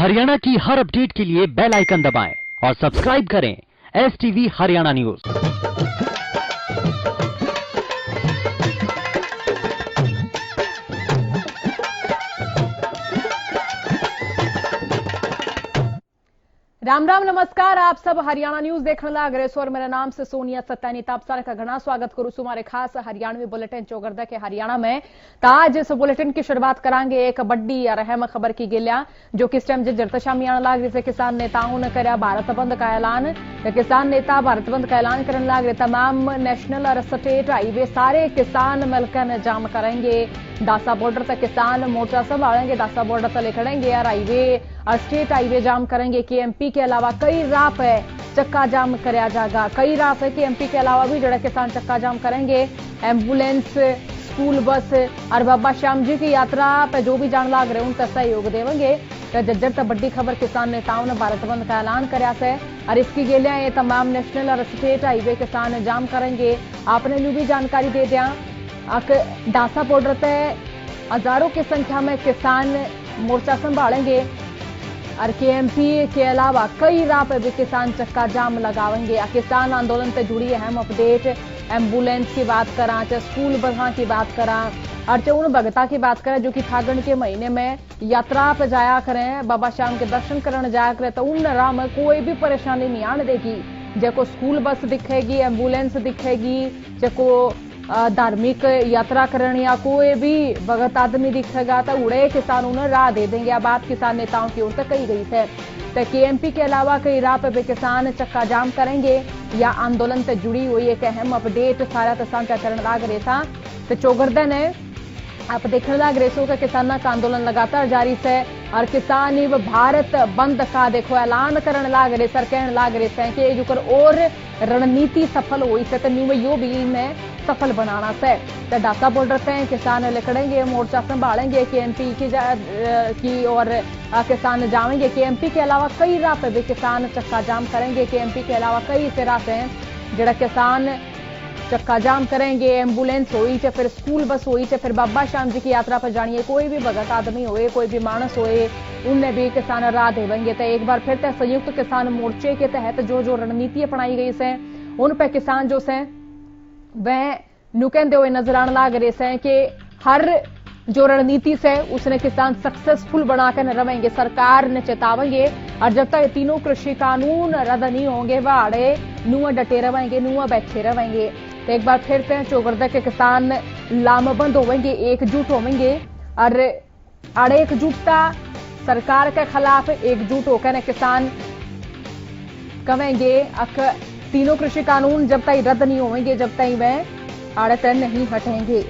हरियाणा की हर अपडेट के लिए बेल आइकन दबाएं और सब्सक्राइब करें STV हरियाणा न्यूज। राम राम नमस्कार। आप सब हरियाणा न्यूज देखने लाग रहे और मेरा नाम से सोनिया सत्यानी ताप सारे का घना स्वागत करूं हमारे खास हरियाणवी बुलेटिन चौगरदा के हरियाणा में। ताज इस बुलेटिन की शुरुआत करांगे एक बड़ी और अहम खबर की गिलिया जो कि इस टाइम जरता शामी आने लाग रही। किसान नेताओं ने कराया भारत बंद का ऐलान। किसान नेता भारत बंद का ऐलान करने लाग रहे। तमाम नेशनल और स्टेट हाईवे सारे किसान मिलकर जाम करेंगे। डासा बॉर्डर तक किसान मोर्चा संभालेंगे। डासा बॉर्डर तक लेकड़ेंगे और हाईवे और स्टेट हाईवे जाम करेंगे। KMP के अलावा कई राह पे चक्का जाम कराया जाएगा। कई राह पे KMP के अलावा भी जड़ा किसान चक्का जाम करेंगे। एम्बुलेंस, स्कूल बस और बाबा श्याम जी की यात्रा पे जो भी जान लाग रहे उनका सहयोग देंगे। जज्जर तक बड़ी खबर किसान नेताओं ने भारत बंद का ऐलान कराया है और इसकी गेलियां ये तमाम नेशनल और स्टेट हाईवे किसान जाम करेंगे। आपने न्यू भी जानकारी दे दिया। डासा बॉर्डर पे हजारों की संख्या में किसान मोर्चा संभालेंगे और KMP के अलावा कई राह पर भी किसान चक्का जाम लगावेंगे। किसान आंदोलन से जुड़ी अहम अपडेट, एम्बुलेंस की बात करा, चाहे स्कूल बसा की बात करा और चाहे उन भगता की बात करें जो कि फागण के महीने में यात्रा पर जाया करें, बाबा श्याम के दर्शन करने जाया करें, तो उन राह में कोई भी परेशानी नहीं आने देगी। जैको स्कूल बस दिखेगी, एम्बुलेंस दिखेगी, जैको धार्मिक यात्रा करने या कोई भी भगत आदमी दिखेगा तो उड़े किसान उन्हें राह दे देंगे। बात किसान नेताओं की ओर से कही गई है। तो KMP के अलावा कई राह पे भी किसान चक्का जाम करेंगे या आंदोलन से जुड़ी हुई एक अहम अपडेट सारा तो साझा करने लाग रहे था। तो चौगरदा ने आप देखने लाग रहे सो का किसानों का आंदोलन लगातार जारी है और किसान इव भारत बंद का देखो ऐलान करने लाग रहे सर, कहने लाग रहे हैं कि जो कर और रणनीति सफल हुई से तो न्यू यो भी में सफल बनाना से। तो डासा बॉर्डर से किसान लिकड़ेंगे, मोर्चा संभालेंगे KMP की और किसान जाएंगे। KMP के अलावा कई राह पे भी किसान चक्का जाम करेंगे। KMP के अलावा कई से राह हैं जड़ा किसान चक्का जाम करेंगे। एम्बुलेंस हुई चाहे फिर स्कूल बस हुई चाहे फिर बाबा श्याम जी की यात्रा पर जानिए, कोई भी भगत आदमी होए, कोई भी मानस होए, उनने भी किसान राह देवेंगे। तो एक बार फिर से संयुक्त किसान मोर्चे के तहत जो रणनीति अपनाई गई है उन पर किसान जो है वह नुकंदे हुए नजर आने लग रहे हैं कि हर जो रणनीति से उसने किसान सक्सेसफुल बनाकर रहेंगे। सरकार ने चेतावेंगे और जब तक तीनों कृषि कानून रद्द नहीं होंगे वह आड़े नुआ डटे रहेंगे, नुआ बैठे रहेंगे। तो एक बार फिर से चौगरदा के किसान लामबंद होंगे, एकजुट होंगे और अड़े एकजुटता सरकार के खिलाफ एकजुट होकर किसान कहेंगे तीनों कृषि कानून जब तक रद्द नहीं होंगे जब तक वह आड़े तक नहीं हटेंगे।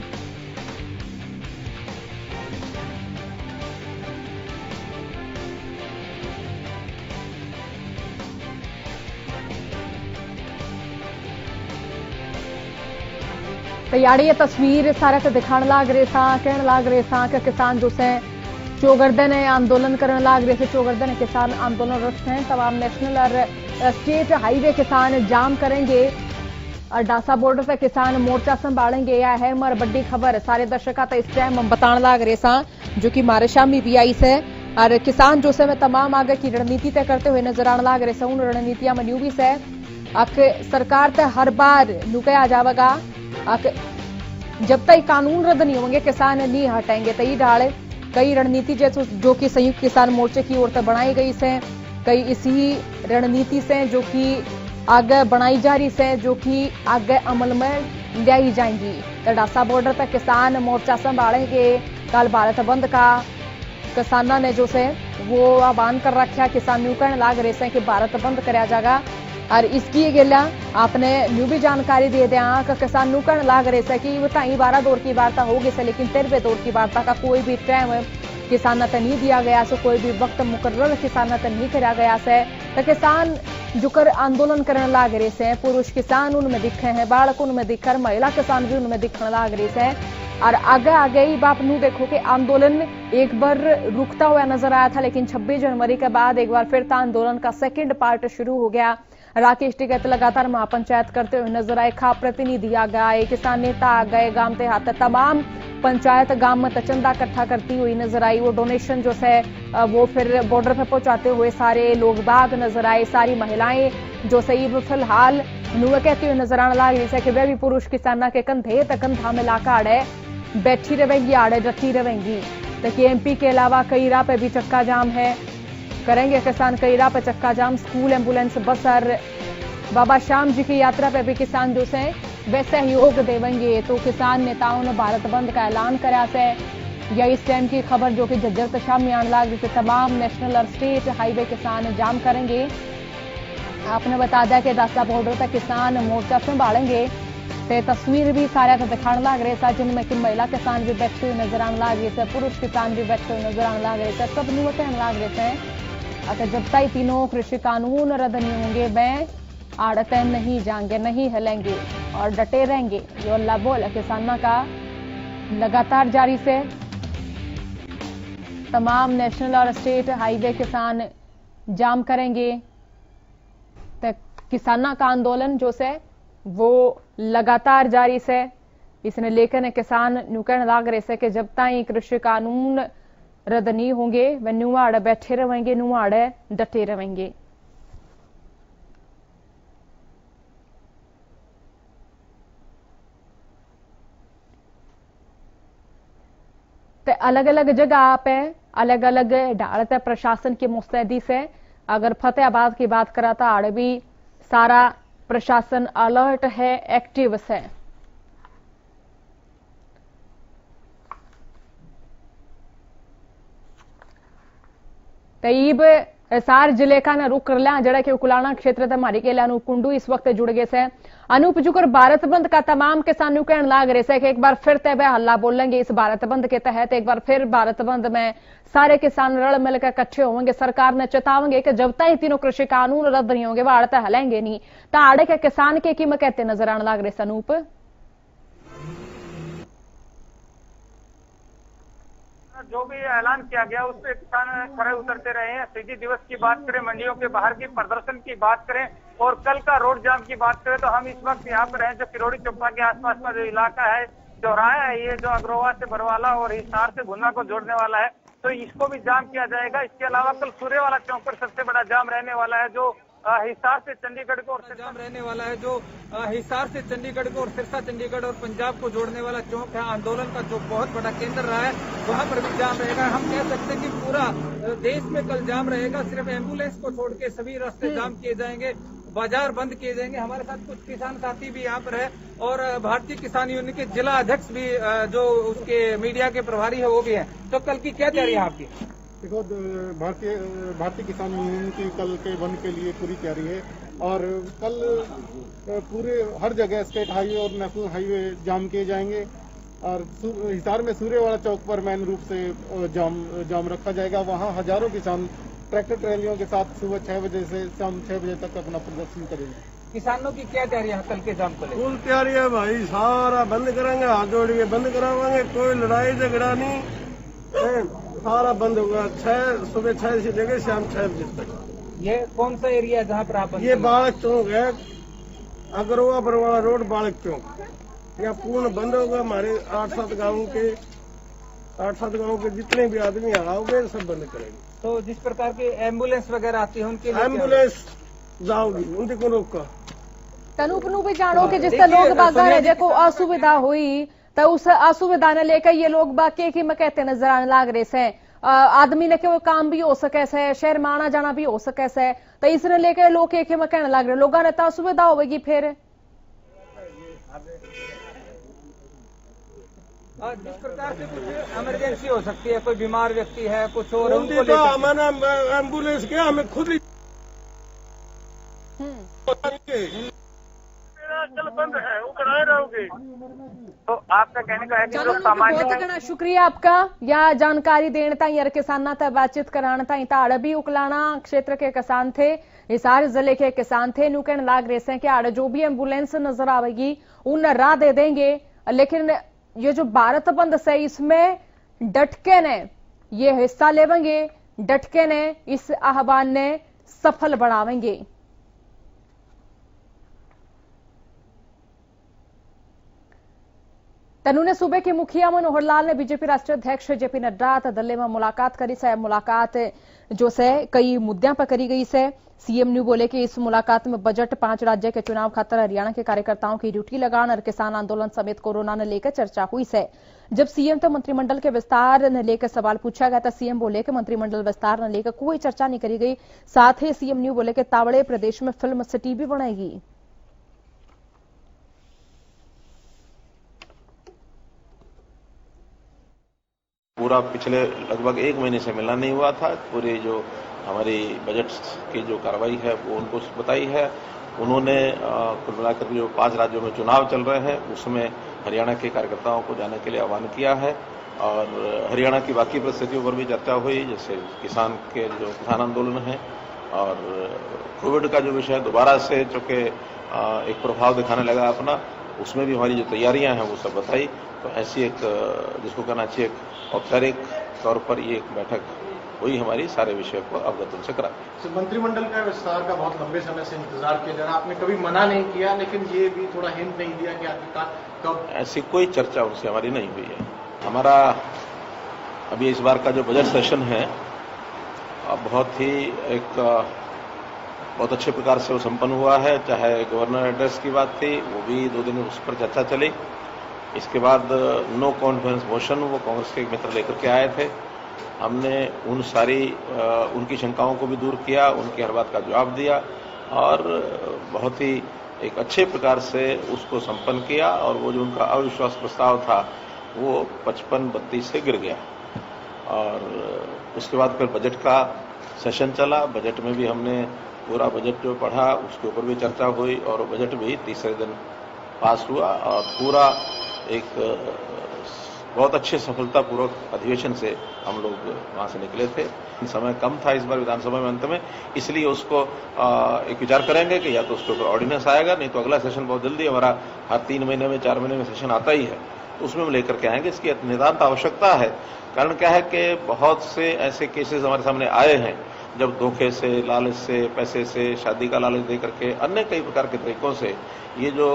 तैयारी ये तस्वीर सारे से दिखाने लाग रहे था, कहने लाग रहे था कि किसान जो से चौगरदा ने आंदोलन करने लाग रहे थे। चौगरदा ने किसान आंदोलन रखते हैं। तमाम नेशनल और स्टेट हाईवे किसान जाम करेंगे और डासा बॉर्डर से किसान मोर्चा संभालेंगे। यह अहम और बड़ी खबर सारे दर्शकों तो इस टाइम हम बताने लाग रहे था जो कि हमारे शामी भी आई से और किसान जो से तमाम आगे की रणनीति तय करते हुए नजर आने लाग रहे उन रणनीतियां में न्यू भी से सरकार तय हर बार नुकया जाएगा जब तक कानून रद्द नहीं होंगे किसान नहीं हटेंगे। तई डाल कई रणनीति जो कि संयुक्त किसान मोर्चे की ओर से बनाई गई से, कई इसी रणनीति से जो कि आगे बनाई जा रही से जो कि आगे अमल में लाई जाएंगी। तो डासा बॉर्डर तक किसान मोर्चा संभालेंगे। कल भारत बंद का किसानों ने जो से वो आह्वान कर रखा, किसान न्यू कहने लाग रहे हैं कि भारत बंद कराया जाएगा और इसकी गेला आपने न्यू भी जानकारी दे दिया कि किसान न्यू कहने लाग रहे हैं कि वो ताई 12 दौर की वार्ता होगी से, लेकिन 13वें दौर की वार्ता का कोई भी टाइम किसान तक नहीं दिया गया से, कोई भी वक्त मुकर्रर किसान तक नहीं कराया गया से। तो किसान जो कर आंदोलन करने लाग रहे हैं, पुरुष किसान उनमें दिखे हैं, बालक उनमें दिखकर महिला किसान भी उनमें दिखने लाग रहे हैं और आगे आगे ही बाप नू देखो कि आंदोलन एक बार रुकता हुआ नजर आया था, लेकिन 26 जनवरी के बाद एक बार फिर आंदोलन का सेकंड पार्ट शुरू हो गया। राकेश टिकैत लगातार महापंचायत करते हुए नजर आए, खा प्रतिनिधि आ गए, किसान नेता आ गए, गांव देहात तमाम पंचायत गांव में चंदा इकट्ठा करती हुई नजर आई। वो डोनेशन जो है वो फिर बॉर्डर पे पहुंचाते हुए सारे लोग बाग नजर आए। सारी महिलाएं जो सही फिलहाल नुए कहती हुई नजर आने लगी जैसे कि वे भी पुरुष किसाना के कंधे तक कंधा मिलाकर आड़े बैठी रहेंगी, आड़े डटी रहेंगी। तो केएमपी के अलावा कई राह पे भी चक्का जाम है, करेंगे किसान कई राह पे चक्का जाम। स्कूल, एम्बुलेंस, बस और बाबा श्याम जी की यात्रा पे भी किसान जो से वे सहयोग देवेंगे। तो किसान नेताओं ने भारत बंद का ऐलान करा से या इस टाइम की खबर जो कि जज्जर तशाम में आने लग जिसे तमाम नेशनल और स्टेट हाईवे किसान जाम करेंगे। आपने बता दिया कि दास्ता बॉर्डर तक किसान मोर्चा संभालेंगे। तो तस्वीर भी सारे को दिखाने लग रहे था जिनमें कि महिला किसान भी बैठे हुए नजर आने लग रहे थे, पुरुष किसान भी बैठे हुए नजर आने लग रहे थे। सब नुए कहने लग रहे थे अगर जब तक तीनों कृषि कानून रद्द नहीं होंगे मैं आड़ते नहीं जाएंगे, नहीं हिलेंगे और डटे रहेंगे। ये अल्लाह बोल किसानों का लगातार जारी से तमाम नेशनल और स्टेट हाईवे किसान जाम करेंगे। तो किसानों का आंदोलन जो से वो लगातार जारी से इसने लेकर किसान नुकन लाग रहे से कि जब तक कृषि कानून रद्द नहीं होंगे वे नुआड़े बैठे रहेंगे, नुआड़े डटे रहेंगे। तो अलग अलग जगह पे अलग अलग ढालते प्रशासन की मुस्तैदी से अगर फतेहाबाद की बात करा तो आड़े भी सारा प्रशासन अलर्ट है, एक्टिव है। तईब सार जिले का न रुख कर लिया जड़ा कि उकुलाना क्षेत्र से हमारी के लिए अनूप कुंडू इस वक्त जुड़ गए से। अनूप जुकर भारत बंद का तमाम किसानों कहने लाग रहे से कि एक बार फिर तय हल्ला बोलेंगे इस भारत बंद के तहत। एक बार फिर भारत बंद में सारे किसान रल मिलकर इकट्ठे होंगे। सरकार ने चेतावेंगे कि जब तक तीनों कृषि कानून रद्द नहीं होंगे वह आड़ते हलेंगे नहीं। तो आड़े के किसान के कीमत कहते नजर आने लग रहे से अनूप। जो भी ऐलान किया गया उस पर किसान खड़े उतरते रहे हैं। शहीदी दिवस की बात करें, मंडियों के बाहर की प्रदर्शन की बात करें और कल का रोड जाम की बात करें तो हम इस वक्त यहाँ पर हैं जो किरोड़ी चौपा के आसपास का जो इलाका है, चौराहा है, ये जो अग्रोवा से बरवाला और हिसार से भुन्ना को जोड़ने वाला है, तो इसको भी जाम किया जाएगा। इसके अलावा कल सूर्यवाला चौक पर सबसे बड़ा जाम रहने वाला है जो हिसार से चंडीगढ़ को और जाम रहने वाला है जो हिसार से चंडीगढ़ को और सिरसा चंडीगढ़ और पंजाब को जोड़ने वाला चौक है। आंदोलन का जो बहुत बड़ा केंद्र रहा है वहां पर भी जाम रहेगा। हम कह सकते हैं कि पूरा देश में कल जाम रहेगा। सिर्फ एम्बुलेंस को छोड़ के सभी रास्ते जाम किए जाएंगे, बाजार बंद किए जाएंगे। हमारे साथ कुछ किसान साथी भी यहाँ पर है और भारतीय किसान यूनियन के जिला अध्यक्ष भी जो उसके मीडिया के प्रभारी है वो भी है। तो कल की क्या तैयारी है आपकी? देखो, भारतीय किसान यूनियन की कल के बंद के लिए पूरी तैयारी है और कल पूरे हर जगह स्टेट हाईवे और नेशनल हाईवे जाम किए जाएंगे और हिसार में सूर्यवाला चौक पर मेन रूप से जाम रखा जाएगा। वहां हजारों किसान ट्रैक्टर ट्रैलियों के साथ सुबह 6 बजे से शाम 6 बजे तक अपना प्रदर्शन करेंगे। किसानों की क्या तैयारी है कल के जाम को लेकर? फुल तैयारी है भाई, सारा बंद करेंगे, हाथ जोड़ के बंद करावाएंगे, कोई लड़ाई झगड़ा नहीं, सारा बंद होगा। सुबह 6 से लेकर शाम 6 बजे तक। ये कौन सा एरिया है जहाँ पर आप? ये बालक चौक है, अग्रोवा बरवाला रोड बालक चौक, यहाँ पूर्ण बंद होगा। हमारे 8-7 गाँव के जितने भी आदमी आओगे सब बंद करेंगे। तो जिस प्रकार की एम्बुलेंस वगैरह आती है उनके लिए एम्बुलेंस जाओगी उनको रोका। तनूप नू भी जानो कि जिससे लोग बाजार है को असुविधा हुई तो उस असुविधा ने लेकर ये लोग बाकी की मैं कहते नजर आने लग रहे से। आदमी ने वो काम भी हो सके से, शहर में आना जाना भी हो सके से, तो इसने लेकर लोग एक में कहने लग रहे लोगों ने तो असुविधा होगी। फिर जिस प्रकार से कुछ इमरजेंसी हो सकती है, कोई बीमार व्यक्ति है कुछ और हमारा एम्बुलेंस क्या हमें खुद ही चल बंद है वो कराए रहोगे। तो आपका कहने का है कि चलो जो सामान्य बहुत घना शुक्रिया आपका या जानकारी देने ताई यार किसाना तक बातचीत कराने ताई ताड़ भी उकलाना क्षेत्र के किसान थे, हिसार जिले के किसान थे। नु कहने लाग रहे हैं कि आड़ जो भी एम्बुलेंस नजर आवेगी उन राह दे देंगे, लेकिन ये जो भारत बंद से इसमें डटके ने ये हिस्सा लेवेंगे, डटके ने इस आह्वान ने सफल बनावेंगे। तनु ने सूबे के मुखिया मनोहर लाल ने बीजेपी राष्ट्रीय अध्यक्ष जेपी नड्डा दिल्ली में मुलाकात करी से। मुलाकात जो से कई मुद्दों पर करी गई से। सीएम न्यू बोले कि इस मुलाकात में बजट, 5 राज्य के चुनाव खातर हरियाणा के कार्यकर्ताओं की ड्यूटी लगान और किसान आंदोलन समेत कोरोना ने लेकर चर्चा हुई से। जब सीएम तो मंत्रिमंडल के विस्तार ने लेकर सवाल पूछा गया था, सीएम बोले कि मंत्रिमंडल विस्तार ने लेकर कोई चर्चा नहीं करी गई। साथ ही सीएम न्यू बोले कि तावड़े प्रदेश में फिल्म सिटी भी बनेगी। पूरा पिछले लगभग 1 महीने से मिलना नहीं हुआ था। पूरी जो हमारी बजट की जो कार्रवाई है वो उनको बताई है। उन्होंने कुल मिलाकर जो 5 राज्यों में चुनाव चल रहे हैं उसमें हरियाणा के कार्यकर्ताओं को जाने के लिए आह्वान किया है और हरियाणा की बाकी परिस्थितियों पर भी चर्चा हुई, जैसे किसान आंदोलन है और कोविड का जो विषय दोबारा से चूंकि एक प्रभाव दिखाने लगा अपना, उसमें भी हमारी जो तैयारियां हैं वो सब बताई। तो ऐसी एक जिसको कहना चाहिए औपचारिक तौर पर ये एक बैठक हुई, हमारी सारे विषय को अवगत उनसे करा। मंत्रिमंडल का विस्तार का बहुत लंबे समय से इंतजार किया जा रहा, आपने कभी मना नहीं किया, लेकिन ये भी थोड़ा हिंट नहीं दिया कि आखिरकार कब? ऐसी कोई चर्चा उनसे हमारी नहीं हुई है। हमारा अभी इस बार का जो बजट सेशन है बहुत ही बहुत अच्छे प्रकार से वो संपन्न हुआ है। चाहे गवर्नर एड्रेस की बात थी, वो भी 2 दिन उस पर चर्चा चली। इसके बाद नो कॉन्फिडेंस मोशन वो कांग्रेस के एक मित्र लेकर के आए थे। हमने उनकी शंकाओं को भी दूर किया, उनकी हर बात का जवाब दिया और बहुत ही एक अच्छे प्रकार से उसको संपन्न किया और वो जो उनका अविश्वास प्रस्ताव था वो 55-32 से गिर गया। और उसके बाद फिर बजट का सेशन चला। बजट में भी हमने पूरा बजट जो पढ़ा उसके ऊपर भी चर्चा हुई और बजट भी तीसरे दिन पास हुआ और पूरा एक बहुत अच्छे सफलतापूर्वक अधिवेशन से हम लोग वहां से निकले थे। समय कम था इस बार विधानसभा में अंत में, इसलिए उसको एक विचार करेंगे कि या तो उसके ऊपर ऑर्डिनेंस आएगा, नहीं तो अगला सेशन बहुत जल्दी हमारा हर 3 महीने में 4 महीने में सेशन आता ही है, तो उसमें हम लेकर के आएंगे। इसकी नितांत आवश्यकता है। कारण क्या है कि बहुत से ऐसे केसेस हमारे सामने आए हैं जब धोखे से, लालच से, पैसे से, शादी का लालच दे करके अन्य कई प्रकार के तरीकों से ये जो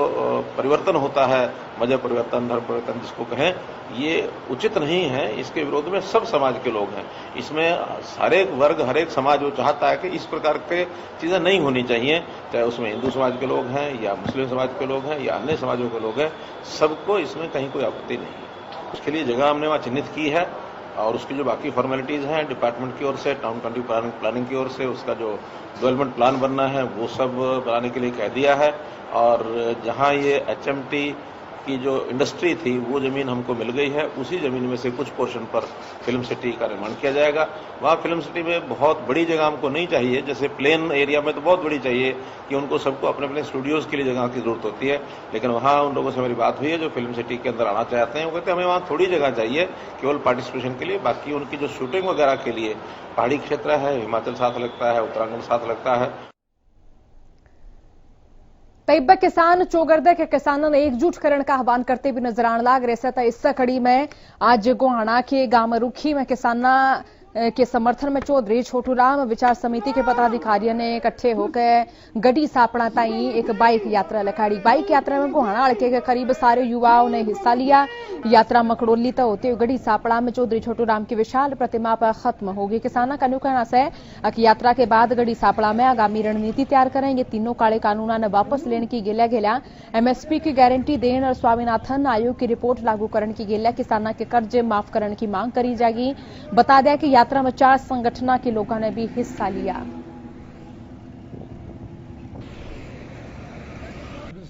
परिवर्तन होता है, मजहब परिवर्तन, धर्म परिवर्तन जिसको कहें, ये उचित नहीं है। इसके विरोध में सब समाज के लोग हैं। इसमें हर एक वर्ग, हर एक समाज वो चाहता है कि इस प्रकार के चीजें नहीं होनी चाहिए, चाहे उसमें हिंदू समाज के लोग हैं या मुस्लिम समाज के लोग हैं या अन्य समाजों के लोग हैं, सबको इसमें कहीं कोई आपत्ति नहीं है। उसके लिए जगह हमने वहां चिन्हित की है और उसकी जो बाकी फॉर्मेलिटीज हैं डिपार्टमेंट की ओर से, टाउन प्लानिंग की ओर से उसका जो डेवलपमेंट प्लान बनना है वो सब बनाने के लिए कह दिया है। और जहां ये HMT की जो इंडस्ट्री थी वो जमीन हमको मिल गई है, उसी जमीन में से कुछ पोर्शन पर फिल्म सिटी का निर्माण किया जाएगा। वहां फिल्म सिटी में बहुत बड़ी जगह हमको नहीं चाहिए, जैसे प्लेन एरिया में तो बहुत बड़ी चाहिए कि उनको सबको अपने अपने स्टूडियोज के लिए जगह की जरूरत होती है, लेकिन वहां उन लोगों से मेरी बात हुई है जो फिल्म सिटी के अंदर आना चाहते हैं। वो कहते हैं हमें वहां थोड़ी जगह चाहिए केवल पार्टिसिपेशन के लिए, बाकी उनकी जो शूटिंग वगैरह के लिए पहाड़ी क्षेत्र है, हिमाचल साथ लगता है, उत्तराखंड साथ लगता है। तइब्बा किसान चौगरदा के किसानों ने एकजुट करण का आह्वान करते भी नजर आने लग रहे थे। इस कड़ी में आज गोहाना के गांव रुखी में किसाना के समर्थन में चौधरी छोटू राम विचार समिति के पदाधिकारियों ने इकट्ठे होकर गढ़ी सापड़ा ताई एक बाइक यात्रा लखाड़ी। बाइक यात्रा में गोहाना हल्के के करीब सारे युवाओं ने हिस्सा लिया। यात्रा मकड़ोली तक होते हुए गढ़ी सापड़ा में चौधरी छोटू राम की विशाल प्रतिमा पर खत्म होगी। किसाना का कहना है कि यात्रा के बाद गढ़ी सापड़ा में आगामी रणनीति तैयार करेंगे। तीनों काले कानून ने वापस लेने की गेला MSP की गारंटी देने और स्वामीनाथन आयोग की रिपोर्ट लागू करने की गेला किसाना के कर्जे माफ करने की मांग करी जाएगी। बता दें कि यात्रा में 4 संगठनों के लोगों ने भी हिस्सा लिया।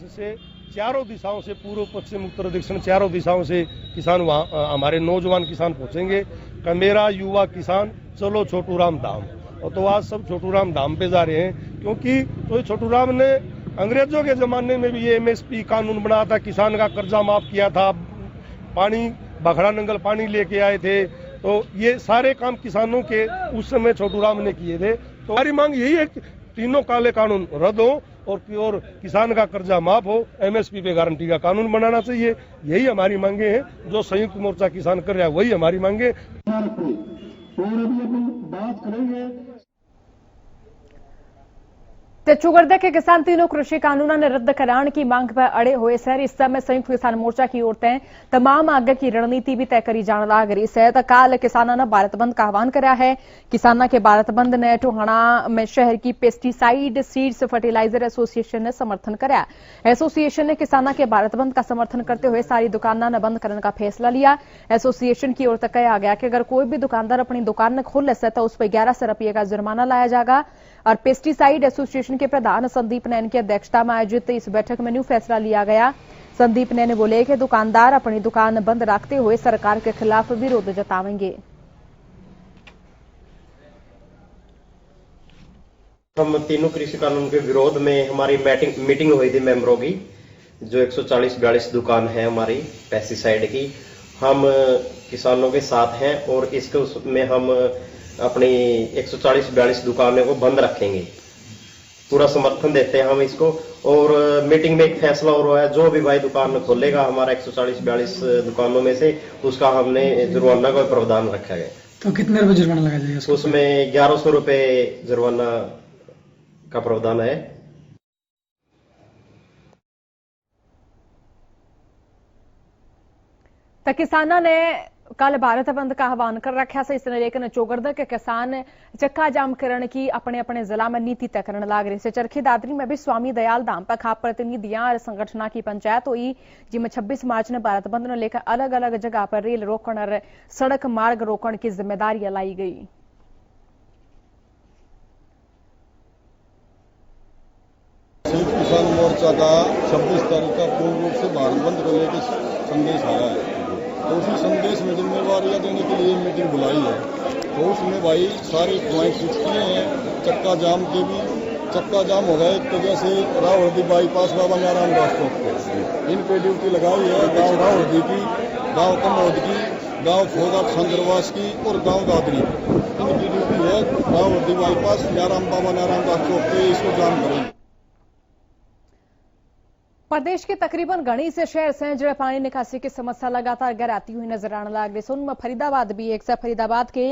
से चारों दिशाओं से, पूर्व, पश्चिम, उत्तर, दक्षिण, चारों दिशाओं से किसान वहां हमारे नौजवान किसान पहुंचेंगे। कि मेरा युवा किसान चलो छोटू राम धाम। और तो आज सब छोटू राम धाम पे जा रहे हैं, क्योंकि तो छोटू राम ने अंग्रेजों के जमाने में भी ये MSP कानून बनाया था, किसान का कर्जा माफ किया था, पानी बखड़ा नंगल पानी लेके आए थे। तो ये सारे काम किसानों के उस समय छोटू राम ने किए थे। तो हमारी मांग यही है कि तीनों काले कानून रद्द हो और किसान का कर्जा माफ हो, MSP पे गारंटी का कानून बनाना चाहिए। यही हमारी मांगे हैं। जो संयुक्त मोर्चा किसान कर रहा है वही हमारी मांगे। तो चौगरदा के किसान तीनों कृषि कानूनों ने रद्द कराने की मांग पर अड़े हुए सर इस समय संयुक्त किसान मोर्चा की ओर से तमाम आगे की रणनीति भी तय करी जाने लग रही है। तो काल किसानों ने भारत बंद का आह्वान कराया है। किसानों के भारत बंद ने टोहाना में शहर की पेस्टिसाइड सीड्स फर्टिलाइजर एसोसिएशन ने समर्थन कराया। एसोसिएशन ने किसानों के भारत बंद का समर्थन करते हुए सारी दुकानों ने बंद करने का फैसला लिया। एसोसिएशन की ओर से कहा गया कि अगर कोई भी दुकानदार अपनी दुकान खोल ले तो उस पर 1100 रुपये का जुर्माना लाया जाएगा। और पेस्टिसाइड एसोसिएशन के प्रधान संदीप नैन की अध्यक्षता में आयोजित इस बैठक में न्यू फैसला लिया गया। संदीप नैन बोले कि दुकानदार अपनी दुकान बंद रखते हुए सरकार के खिलाफ विरोध जतावेंगे। हम तीनों कृषि कानून के विरोध में हमारी मीटिंग हुई थी मेंबरों की, जो 140-42 दुकान है हमारी पेस्टिसाइड की। हम किसानों के साथ हैं और इसके उसमें हम अपनी 140-42 दुकानों को बंद रखेंगे, पूरा समर्थन देते हैं हम इसको। और मीटिंग में एक फैसला और हुआ है, जो भी भाई दुकान खोलेगा हमारा 140-42 दुकानों में से, उसका हमने जुर्माना का प्रावधान रखा है। तो कितने रुपए जुर्माना लगा जाएगा? उसमें 1100 रुपए जुर्माना का प्रावधान है। तो किसानों ने कल भारत बंद का आह्वान कर रखा से इसने लेकिन चौगरदा के किसान चक्का जाम करने की अपने अपने जिला में नीति तय करने लग रहे। चरखी दादरी में भी स्वामी दयाल धाम पर खाप प्रतिनिधियां और संगठना की पंचायत हुई, जिसमें 26 मार्च ने भारत बंद ने लेकर अलग अलग जगह पर रेल रोकन और सड़क मार्ग रोकन की जिम्मेदारी लाई गई। संयुक्त किसान मोर्चा का 26 तारीख का पूर्ण रूप से भारत बंद को लेकर संदेश आया है, तो उसी संदेश में जिम्मेवारियां देने के लिए मीटिंग बुलाई है। तो उसमें भाई सारे पॉइंट फिक्स किए हैं। चक्का जाम के भी चक्का जाम हो गए, तो जैसे रावहरदी बाईपास बाबा नारायण दास चौक पे इन पे ड्यूटी लगाई है। गाँव रावहरदी की, गाँव कमौद की, गाँव फोगा संगरवास की और गाँव दादरी, इनकी ड्यूटी है रावहरदी बाईपास बाबा नारायण दास चौक पे इसको जाम करेंगे। प्रदेश के तकरीबन घनी से शहर से जड़ पानी निकासी की समस्या लगातार गहराती हुई नजर आने लग रही। उनमें फरीदाबाद भी एक। फरीदाबाद के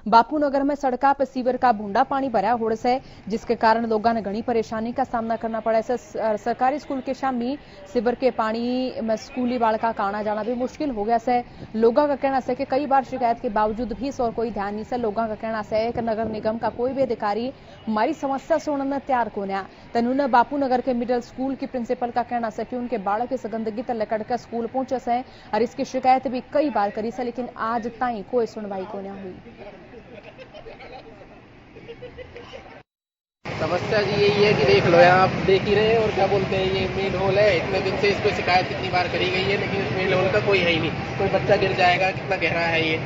बापू नगर में सड़का पर सीवर का बूंदा पानी भरा होड़ से, जिसके कारण लोगों ने घनी परेशानी का सामना करना पड़ा है। सरकारी स्कूल के शामी सीवर के पानी में स्कूली बालका का आना जाना भी मुश्किल हो गया से। लोगों का कहना है कि कई बार शिकायत के बावजूद भी इस और कोई ध्यान नहीं से। लोगों का कहना है कि नगर निगम का कोई भी अधिकारी हमारी समस्या सुनने में तैयार को नहीं। तनुने बापू नगर के मिडिल स्कूल की प्रिंसिपल का कहना है कि उनके बालक इस गंदगी तक लकड़ कर स्कूल पहुंचे से और इसकी शिकायत भी कई बार करी से, लेकिन आज ताई कोई सुनवाई को नहीं हुई। समस्या जी यही है कि देख लो, आप देख ही रहे हैं। और क्या बोलते हैं, ये मेन होल है, इतने दिन से इस पर शिकायत कितनी बार करी गई है, लेकिन इस मेन होल का कोई है ही नहीं। कोई बच्चा गिर जाएगा, कितना गहरा है ये।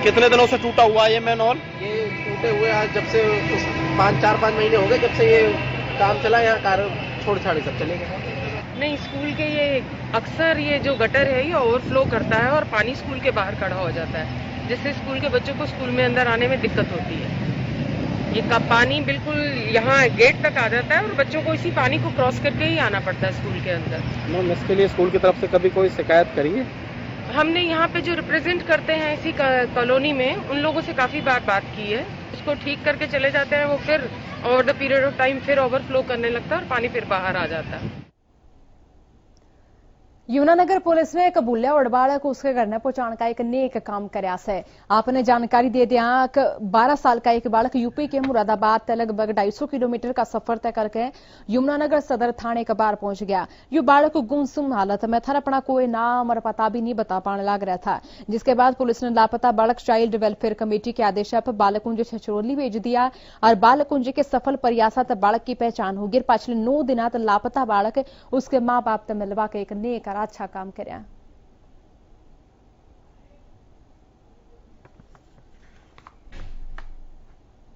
कितने दिनों से टूटा हुआ है ये मेन होल? ये टूटे हुए आज जब से 4-5 महीने हो गए जब से ये काम चला। यहाँ कार छोड़ छाड़ी सब चले गए। नहीं, स्कूल के ये अक्सर ये जो गटर है ये ओवरफ्लो करता है और पानी स्कूल के बाहर खड़ा हो जाता है, जिससे स्कूल के बच्चों को स्कूल में अंदर आने में दिक्कत होती है। ये का पानी बिल्कुल यहाँ गेट तक आ जाता है और बच्चों को इसी पानी को क्रॉस करके ही आना पड़ता है स्कूल के अंदर। मैम, इसके लिए स्कूल की तरफ से कभी कोई शिकायत करी है? हमने यहाँ पे जो रिप्रेजेंट करते हैं इसी कॉलोनी में, उन लोगों से काफी बार बात की है। उसको ठीक करके चले जाते हैं, वो फिर over the period of time फिर ओवरफ्लो करने लगता है और पानी फिर बाहर आ जाता है। यमुनानगर पुलिस ने एक बुल्ले उड़बाड़ा को उसके घर में पहुंचाने का एक नेक काम कराया है। आपने जानकारी दे दिया, 12 साल का एक बालक यूपी के मुरादाबाद से लगभग 250 किलोमीटर का सफर तय करके यमुनानगर सदर थाने के बाहर पहुंच गया। यू बालक गुमसुम हालत में था, अपना कोई नाम और पता भी नहीं बता पाने लग रहा था, जिसके बाद पुलिस ने लापता बालक चाइल्ड वेलफेयर कमेटी के आदेश पर बालकुंज छछरौली भेज दिया और बालकुंज के सफल प्रयास बालक की पहचान हो गई। पिछले 9 दिन लापता बालक उसके माँ बाप से मिलवा के एक नेक अच्छा काम कर।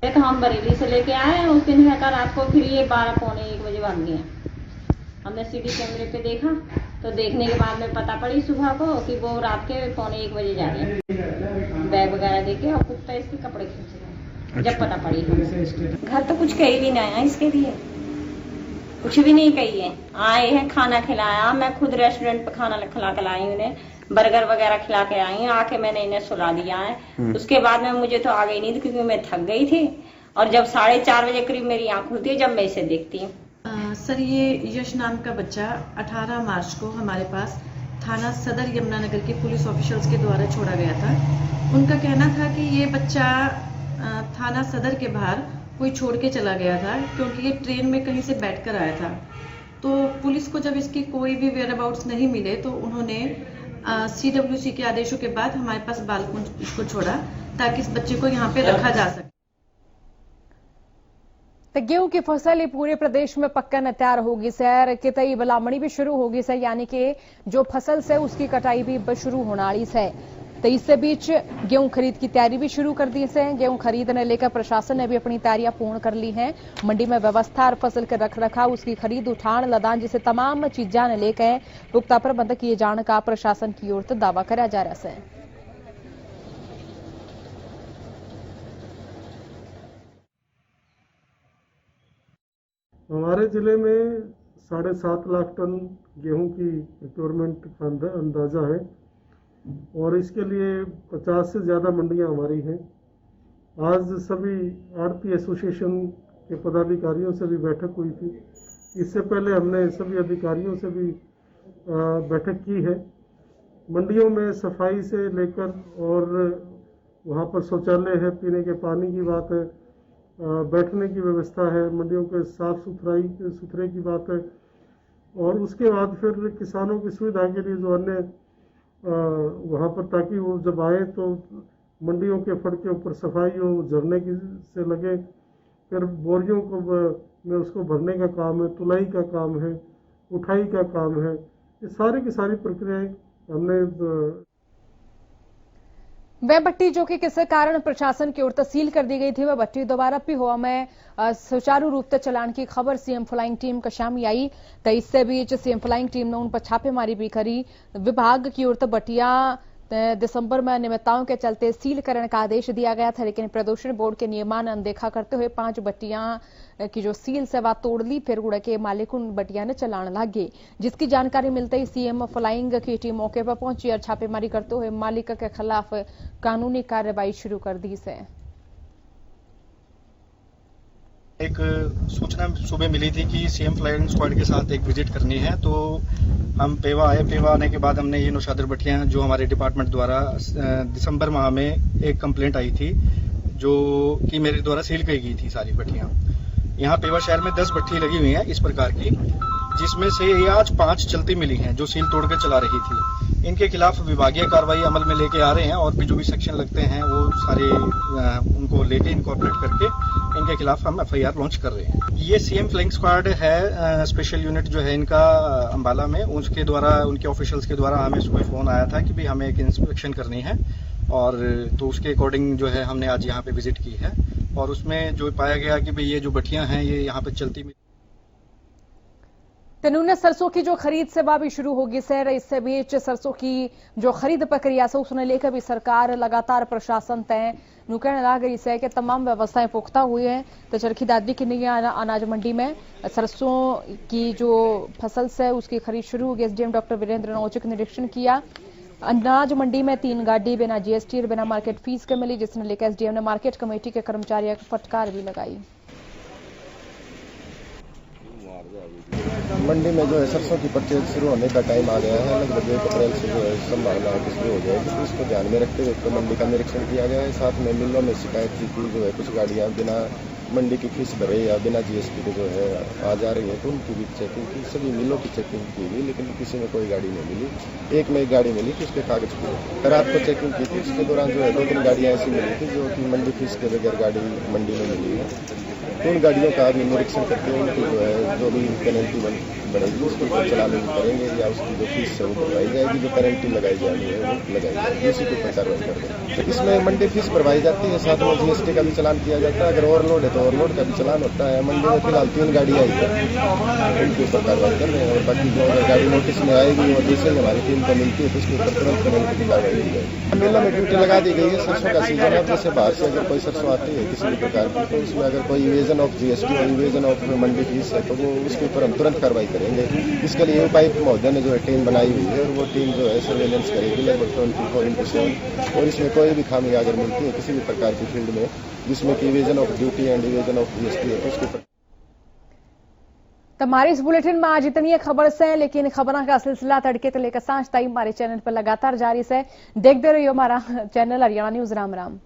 तो हम बरेली से लेके आए, उस दिन है रात को फिर ये 12-12:45 बजे भाग गया। हमने सीडी कैमरे पे देखा, तो देखने के बाद में पता पड़ी सुबह को कि वो रात के 12:45 बजे जा रहे हैं। बैग वगैरह देके और कुत्ता इसके कपड़े खींच रहे। जब पता पड़ी घर तो कुछ कही भी नहीं आया, इसके लिए कुछ भी नहीं कही है। आए हैं, खाना खिलाया, मैं खुद रेस्टोरेंट पे खाना खिला के लाई, उन्हें बर्गर वगैरह खिला के आई। आके मैंने इन्हें सुला दिया है। उसके बाद में मुझे तो आ गई नींद, क्योंकि मैं थक गई थी। और जब 4:30 बजे करीब मेरी आँख खुलती है जब मैं इसे देखती हूँ। सर, ये यश नाम का बच्चा 18 मार्च को हमारे पास थाना सदर यमुनानगर के पुलिस ऑफिशियल्स के द्वारा छोड़ा गया था। उनका कहना था कि ये बच्चा थाना सदर के बाहर कोई छोड़ के चला गया था, क्योंकि ये ट्रेन में कहीं से बैठकर आया था। तो पुलिस को जब इसकी कोई भी वेयर अबाउट्स नहीं मिले तो उन्होंने CWC के आदेशों के बाद हमारे पास बालकुंज इसको छोड़ा ताकि इस बच्चे को यहाँ पे रखा जा सके। तो गेहूं की फसल ये पूरे प्रदेश में पक्का तैयार होगी सर, कितई भलामणी भी शुरू होगी सर, यानी कि जो फसल से उसकी कटाई भी शुरू होने वाली है। तो इससे बीच गेहूं खरीद की तैयारी भी शुरू कर दी है। गेहूं खरीदने लेकर प्रशासन ने भी अपनी तैयारियां पूर्ण कर ली हैं। मंडी में व्यवस्था और फसल के रख रखाव, उसकी खरीद, उठान, लदान जैसे तमाम चीजा ने लेकर पुख्ता प्रबंध किए जाने का प्रशासन की ओर से दावा करा जा रहा है। हमारे जिले में 7.5 लाख टन गेहूं की रिक्वायरमेंट का अंदाजा है और इसके लिए 50 से ज़्यादा मंडियां हमारी हैं। आज सभी आड़ती एसोसिएशन के पदाधिकारियों से भी बैठक हुई थी। इससे पहले हमने सभी अधिकारियों से भी बैठक की है। मंडियों में सफाई से लेकर और वहाँ पर शौचालय है, पीने के पानी की बात है, बैठने की व्यवस्था है, मंडियों के साफ सुथरे की बात है। और उसके बाद फिर किसानों की सुविधा के लिए जो अन्य वहाँ पर, ताकि वो जब आए तो मंडियों के फड़ के ऊपर सफाई हो, झरने की से लगे, फिर बोरियों को में उसको भरने का काम है, तुलाई का काम है, उठाई का काम है। ये सारी की सारी प्रक्रियाएं हमने वह भट्टी जो कि किसी कारण प्रशासन की ओर से सील कर दी गई थी, वह भट्टी दोबारा भी हुआ में सुचारू रूप से चलाने की खबर सीएम फ्लाइंग टीम का शामी आई। तो इससे बीच सीएम फ्लाइंग टीम ने उन पर छापेमारी भी करी। विभाग की ओर से भट्टियां दिसंबर में अनियमितताओं के चलते सील करने का आदेश दिया गया था, लेकिन प्रदूषण बोर्ड के नियमान अनदेखा करते हुए 5 भट्टियां की जो सील से बात तोड़ ली। फिर उड़ के मालिक उन भट्टियां ने चलाने लगे, जिसकी जानकारी मिलते ही सीएम फ्लाइंग की टीम मौके पर पहुंची और छापेमारी करते हुए मालिक के खिलाफ कानूनी कार्रवाई शुरू कर दी है। एक सूचना सुबह मिली थी कि सीएम फ्लाइंग स्क्वाड के साथ एक विजिट करनी है, तो हम पेवा आए। पेवा आने के बाद हमने ये नौशादर भट्टियां जो हमारे डिपार्टमेंट द्वारा दिसंबर माह में एक कंप्लेंट आई थी जो कि मेरे द्वारा सील की गई थी सारी भट्टियां। यहाँ पेवा शहर में 10 भट्टी लगी हुई हैं इस प्रकार की, जिसमें से ये आज 5 चलती मिली हैं जो सील तोड़ के चला रही थी। इनके खिलाफ विभागीय कार्रवाई अमल में लेके आ रहे हैं और भी जो भी सेक्शन लगते हैं वो सारे उनको लेके इनकॉर्पोरेट करके इनके खिलाफ हम FIR लॉन्च कर रहे हैं। ये सीएम फ्लाइंग स्क्वाड है, स्पेशल यूनिट जो है इनका अंबाला में, उसके द्वारा उनके ऑफिशियल्स के द्वारा हमें सुबह फोन आया था कि भाई हमें एक इंस्पेक्शन करनी है, और तो उसके अकॉर्डिंग जो है हमने आज यहाँ पे विजिट की है। और उसमें जो पाया गया कि भाई ये जो भट्टियां हैं ये यहाँ पे चलती। तेनूने सरसों की जो खरीद सेवा भी शुरू होगी सर, इससे बीच सरसों की जो खरीद प्रक्रिया से उसने लेकर भी सरकार लगातार प्रशासन तय कहने लग रही है कि तमाम व्यवस्थाएं पुख्ता हुई हैं। तो चरखी दादरी की नई अनाज मंडी में सरसों की जो फसल से उसकी खरीद शुरू होगी। SDM डॉक्टर वीरेंद्र नौचिक ने निरीक्षण किया। अनाज मंडी में 3 गाड़ी बिना GST और बिना मार्केट फीस के मिली, जिसने लेकर SDM ने मार्केट कमेटी के कर्मचारियों को फटकार भी लगाई। मंडी में जो है सरसों की परचेज शुरू होने का टाइम आ गया है। लगभग 1 अप्रैल से जो है संभावना शुरू हो जाएगी, तो इसको ध्यान में रखते हुए तो मंडी का निरीक्षण किया गया है। साथ में मिलों में शिकायत की थी जो है कुछ गाड़ियां बिना मंडी की फीस भरे या बिना GST के जो है आ जा रही है, तो उनकी भी चेकिंग की, सभी मिलों की चेकिंग की गई, लेकिन किसी में कोई गाड़ी नहीं मिली। एक में एक गाड़ी मिली थी, उसके कागज पूरे। रात को चेकिंग की थी, उसके दौरान जो है 2-3 गाड़ियां ऐसी मिली थी जो कि मंडी फीस के बगैर गाड़ी मंडी में मिली है। तो उन गाड़ियों का अभी निरीक्षण करके उनकी जो है जो भी पेनल्टी बढ़ेगी उसको चलाने में करेंगे, या उसकी जो फीस है वो करवाई जाएगी, जो पेनल्टी लगाई जानी है वो लगाई जाएगी, उसी के ऊपर कार्रवाई करेंगे। तो इसमें मंडी फीस भरवाई जाती है, साथ में GST का भी चलान किया जाता है। अगर ओवरलोड है तो ओवरलोड का भी चलान होता है। मंडी में फिलहाल 3 गाड़ी आई है, उनके ऊपर कार्रवाई कर रहे हैं। और बाकी जो गाड़ी नोटिस में आएगी और जैसे ही हमारी टीम को मिलती है तो उसके ऊपर तुरंत पेनल्टी की कार्रवाई की जाएगी। मेलों में ड्यूटी लगा दी गई है। सरसों का सीजन है, जैसे बाहर से अगर कोई सरसों आती है किसी भी प्रकार की, तो उसमें अगर कोई इवेजन ऑफ जीएसटी और इवेजन ऑफ मंडी फीस है, तो वो उसके ऊपर हम तुरंत कार्रवाई करेंगे। इसके लिए उपायुक्त महोदय ने जो है टीम बनाई हुई है, और वो टीम जो है सर्वेलेंस करेगी लगभग 24/7, और इसमें कोई भी खामी अगर मिलती है किसी भी प्रकार की फील्ड में जिसमें कि evasion of duty and evasion of GST है, तो उसके ऊपर। हमारे इस बुलेटिन में आज इतनी खबर से, लेकिन खबर का सिलसिला तड़के से लेकर सांझ तक हमारे चैनल पर लगातार जारी है। देखते रहिए हमारा चैनल हरियाणा न्यूज। राम राम।